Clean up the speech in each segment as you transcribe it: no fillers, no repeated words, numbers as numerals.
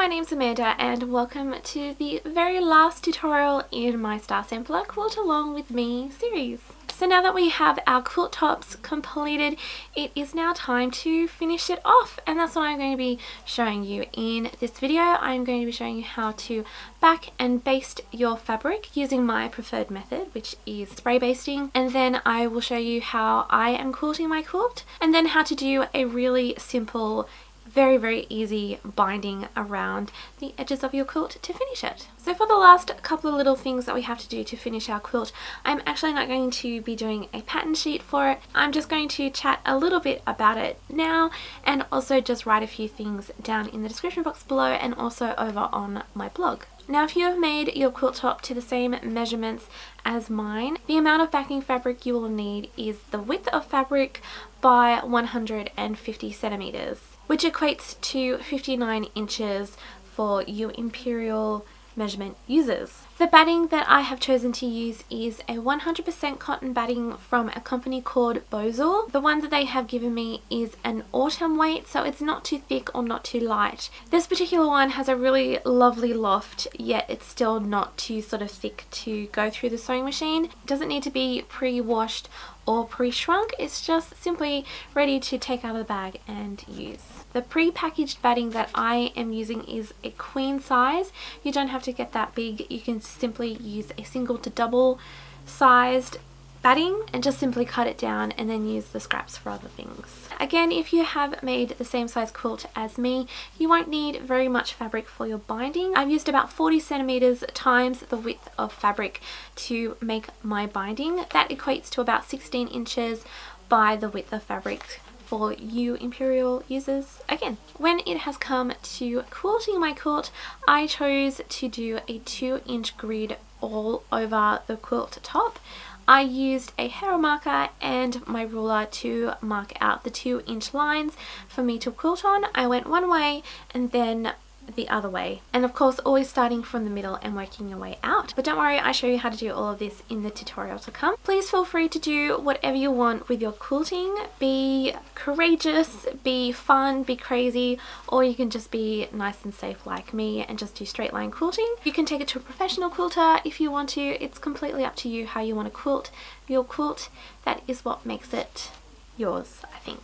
my name's Amanda and welcome to the very last tutorial in my Star Sampler Quilt Along With Me series. So now that we have our quilt tops completed, it is now time to finish it off, and that's what I'm going to be showing you in this video. I'm going to be showing you how to back and baste your fabric using my preferred method, which is spray basting, and then I will show you how I am quilting my quilt, and then how to do a really simple very easy binding around the edges of your quilt to finish it. So for the last couple of little things that we have to do to finish our quilt, I'm actually not going to be doing a pattern sheet for it. I'm just going to chat a little bit about it now and also just write a few things down in the description box below and also over on my blog. Now, if you have made your quilt top to the same measurements as mine, the amount of backing fabric you will need is the width of fabric by 150 centimeters, which equates to 59 inches for you Imperial measurement users. The batting that I have chosen to use is a 100% cotton batting from a company called Bosal. The one that they have given me is an autumn weight, so it's not too thick or not too light. This particular one has a really lovely loft, yet it's still not too sort of thick to go through the sewing machine. It doesn't need to be pre-washed or pre-shrunk, it's just simply ready to take out of the bag and use. The pre-packaged batting that I am using is a queen size. You don't have to get that big, you can simply use a single to double sized batting and just simply cut it down and then use the scraps for other things. Again, if you have made the same size quilt as me, you won't need very much fabric for your binding. I've used about 40 centimeters times the width of fabric to make my binding. That equates to about 16 inches by the width of fabric for you Imperial users. Again, when it has come to quilting my quilt, I chose to do a 2-inch grid all over the quilt top. I used a hero marker and my ruler to mark out the 2-inch lines for me to quilt on. I went one way and then the other way, and of course always starting from the middle and working your way out. But don't worry, I show you how to do all of this in the tutorial to come. Please feel free to do whatever you want with your quilting. Be courageous, be fun, be crazy, or you can just be nice and safe like me and just do straight line quilting. You can take it to a professional quilter if you want to. It's completely up to you how you want to quilt your quilt. That is what makes it yours, I think.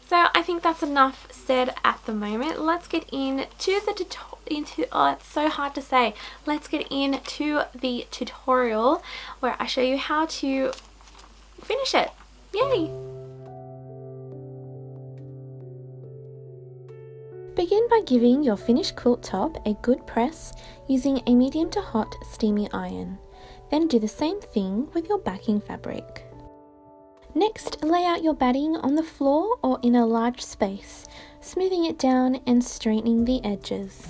So I think that's enough said at the moment. Let's get into the oh, it's so hard to say. Let's get into the tutorial where I show you how to finish it. Yay! Begin by giving your finished quilt top a good press using a medium to hot steamy iron. Then do the same thing with your backing fabric. Next, lay out your batting on the floor or in a large space, smoothing it down and straightening the edges.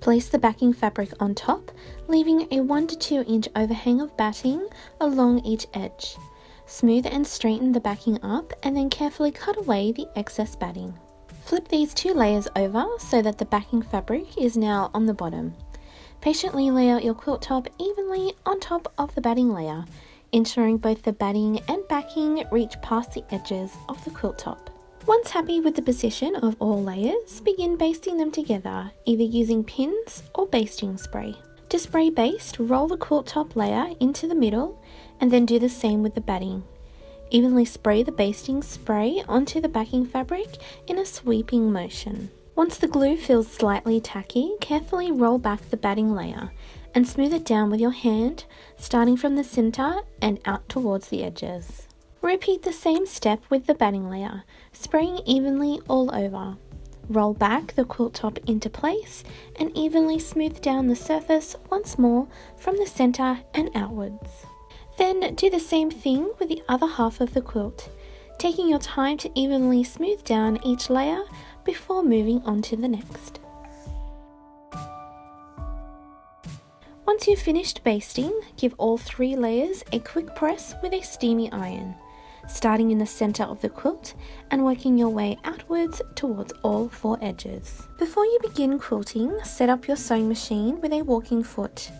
Place the backing fabric on top, leaving a 1 to 2 inch overhang of batting along each edge. Smooth and straighten the backing up and then carefully cut away the excess batting. Flip these 2 layers over so that the backing fabric is now on the bottom. Patiently lay out your quilt top evenly on top of the batting layer, ensuring both the batting and backing reach past the edges of the quilt top. Once happy with the position of all layers, begin basting them together, either using pins or basting spray. To spray baste, roll the quilt top layer into the middle and then do the same with the batting. Evenly spray the basting spray onto the backing fabric in a sweeping motion. Once the glue feels slightly tacky, carefully roll back the batting layer and smooth it down with your hand, starting from the center and out towards the edges. Repeat the same step with the batting layer, spraying evenly all over. Roll back the quilt top into place and evenly smooth down the surface once more from the center and outwards. Then do the same thing with the other half of the quilt, taking your time to evenly smooth down each layer before moving on to the next. Once you've finished basting, give all 3 layers a quick press with a steamy iron, starting in the center of the quilt and working your way outwards towards all 4 edges. Before you begin quilting, set up your sewing machine with a walking foot.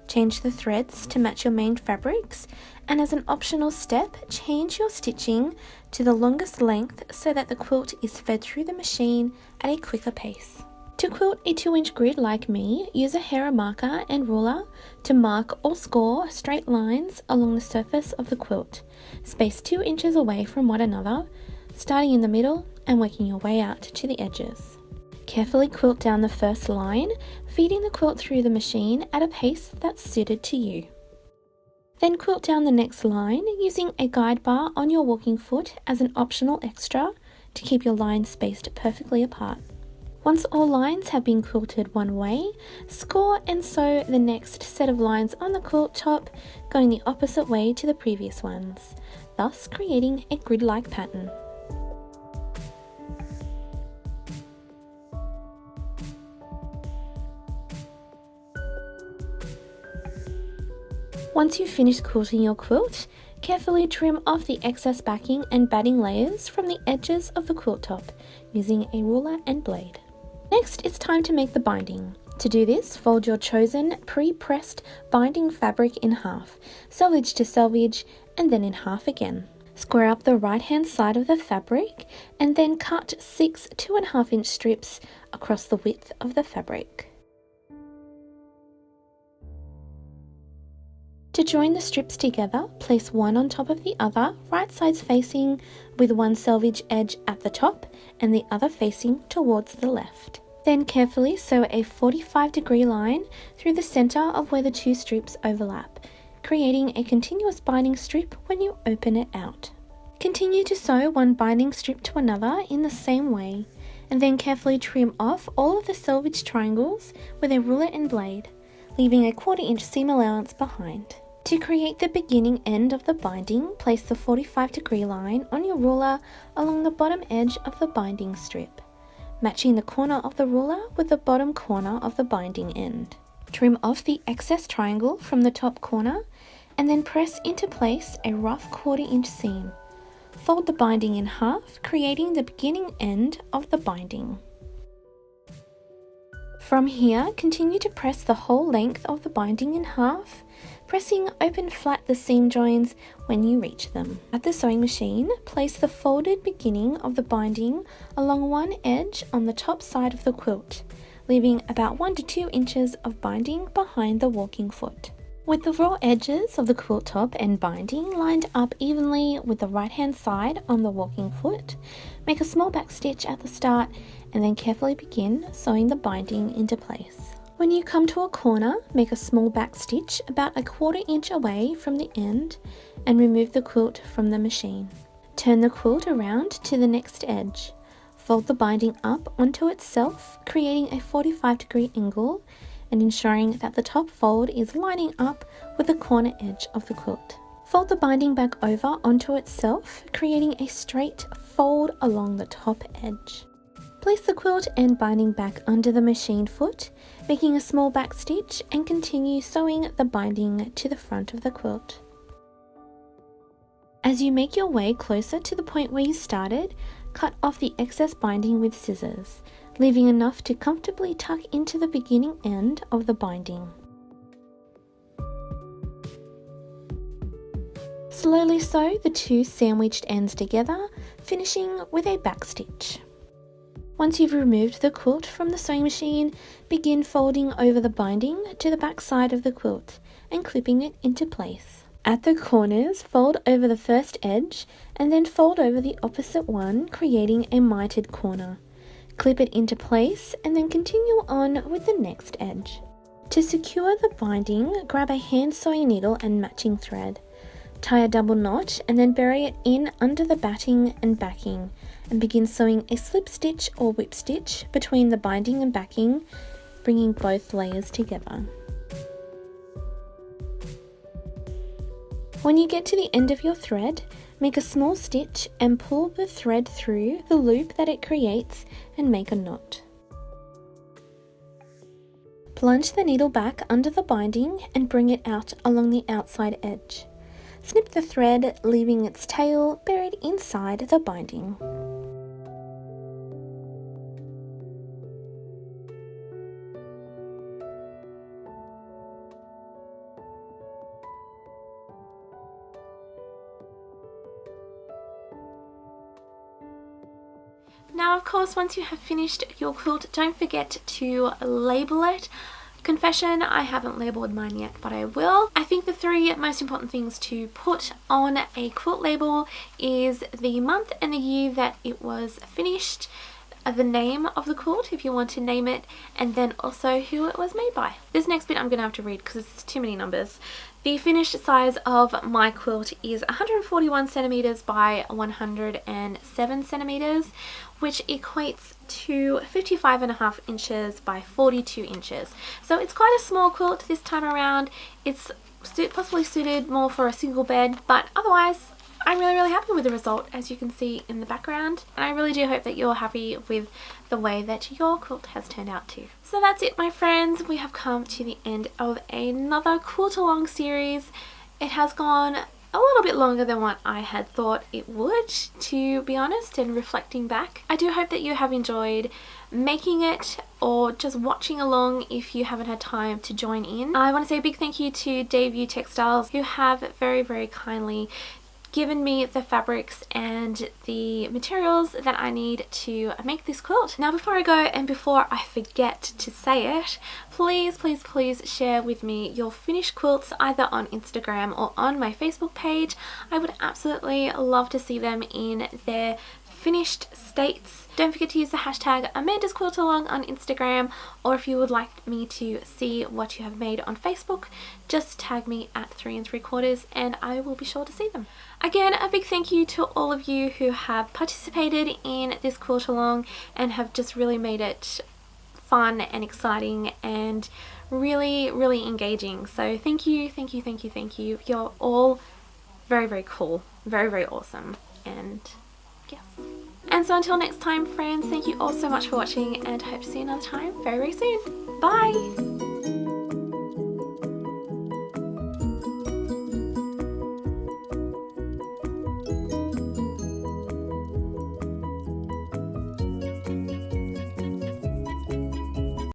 Change the threads to match your main fabrics, and as an optional step, change your stitching to the longest length so that the quilt is fed through the machine at a quicker pace. To quilt a 2-inch grid like me, use a hair marker and ruler to mark or score straight lines along the surface of the quilt, spaced 2 inches away from one another, starting in the middle and working your way out to the edges. Carefully quilt down the first line, feeding the quilt through the machine at a pace that's suited to you. Then quilt down the next line using a guide bar on your walking foot as an optional extra to keep your lines spaced perfectly apart. Once all lines have been quilted one way, score and sew the next set of lines on the quilt top, going the opposite way to the previous ones, thus creating a grid-like pattern. Once you've finished quilting your quilt, carefully trim off the excess backing and batting layers from the edges of the quilt top using a ruler and blade. Next, it's time to make the binding. To do this, fold your chosen pre-pressed binding fabric in half, selvage to selvage, and then in half again. Square up the right-hand side of the fabric and then cut 6 2.5-inch strips across the width of the fabric. To join the strips together, place one on top of the other, right sides facing, with one selvage edge at the top and the other facing towards the left. Then carefully sew a 45-degree line through the center of where the two strips overlap, creating a continuous binding strip when you open it out. Continue to sew one binding strip to another in the same way, and then carefully trim off all of the selvage triangles with a ruler and blade, leaving a 1/4-inch seam allowance behind. To create the beginning end of the binding, place the 45-degree line on your ruler along the bottom edge of the binding strip, matching the corner of the ruler with the bottom corner of the binding end. Trim off the excess triangle from the top corner and then press into place a rough 1/4-inch seam. Fold the binding in half, creating the beginning end of the binding. From here, continue to press the whole length of the binding in half, pressing open flat the seam joins when you reach them. At the sewing machine, place the folded beginning of the binding along one edge on the top side of the quilt, leaving about 1 to 2 inches of binding behind the walking foot. With the raw edges of the quilt top and binding lined up evenly with the right hand side on the walking foot, make a small back stitch at the start and then carefully begin sewing the binding into place. When you come to a corner, make a small back stitch about a 1/4-inch away from the end and remove the quilt from the machine. Turn the quilt around to the next edge. Fold the binding up onto itself, creating a 45-degree angle and ensuring that the top fold is lining up with the corner edge of the quilt. Fold the binding back over onto itself, creating a straight fold along the top edge. Place the quilt and binding back under the machine foot, making a small back stitch, and continue sewing the binding to the front of the quilt. As you make your way closer to the point where you started, cut off the excess binding with scissors, leaving enough to comfortably tuck into the beginning end of the binding. Slowly sew the two sandwiched ends together, finishing with a back stitch. Once you've removed the quilt from the sewing machine, begin folding over the binding to the back side of the quilt and clipping it into place. At the corners, fold over the first edge and then fold over the opposite one, creating a mitered corner. Clip it into place and then continue on with the next edge. To secure the binding, grab a hand sewing needle and matching thread. Tie a double knot and then bury it in under the batting and backing and begin sewing a slip stitch or whip stitch between the binding and backing, bringing both layers together. When you get to the end of your thread, make a small stitch and pull the thread through the loop that it creates and make a knot. Plunge the needle back under the binding and bring it out along the outside edge. Snip the thread, leaving its tail buried inside the binding. Now, of course, once you have finished your quilt, don't forget to label it. Confession, I haven't labelled mine yet, but I will. I think the 3 most important things to put on a quilt label is the month and the year that it was finished, the name of the quilt if you want to name it, and then also who it was made by. This next bit I'm going to have to read because it's too many numbers. The finished size of my quilt is 141 centimeters by 107 centimeters, which equates to 55.5 inches by 42 inches. So it's quite a small quilt this time around. It's possibly suited more for a single bed, but otherwise I'm really happy with the result, as you can see in the background, and I really do hope that you're happy with the way that your quilt has turned out too. So that's it, my friends. We have come to the end of another quilt along series. It has gone a little bit longer than what I had thought it would, to be honest, and reflecting back. I do hope that you have enjoyed making it or just watching along if you haven't had time to join in. I want to say a big thank you to Debut Textiles, who have very kindly given me the fabrics and the materials that I need to make this quilt. Now, before I go and before I forget to say it, please share with me your finished quilts either on Instagram or on my Facebook page. I would absolutely love to see them in their finished states. Don't forget to use the hashtag Amanda's Quilt Along on Instagram, or if you would like me to see what you have made on Facebook, just tag me at 3 3/4 and I will be sure to see them. Again, a big thank you to all of you who have participated in this quilt along and have just really made it fun and exciting and really engaging. So thank you. You're all very cool, very awesome, and yes. And so until next time, friends, thank you all so much for watching, and hope to see you another time very soon. Bye!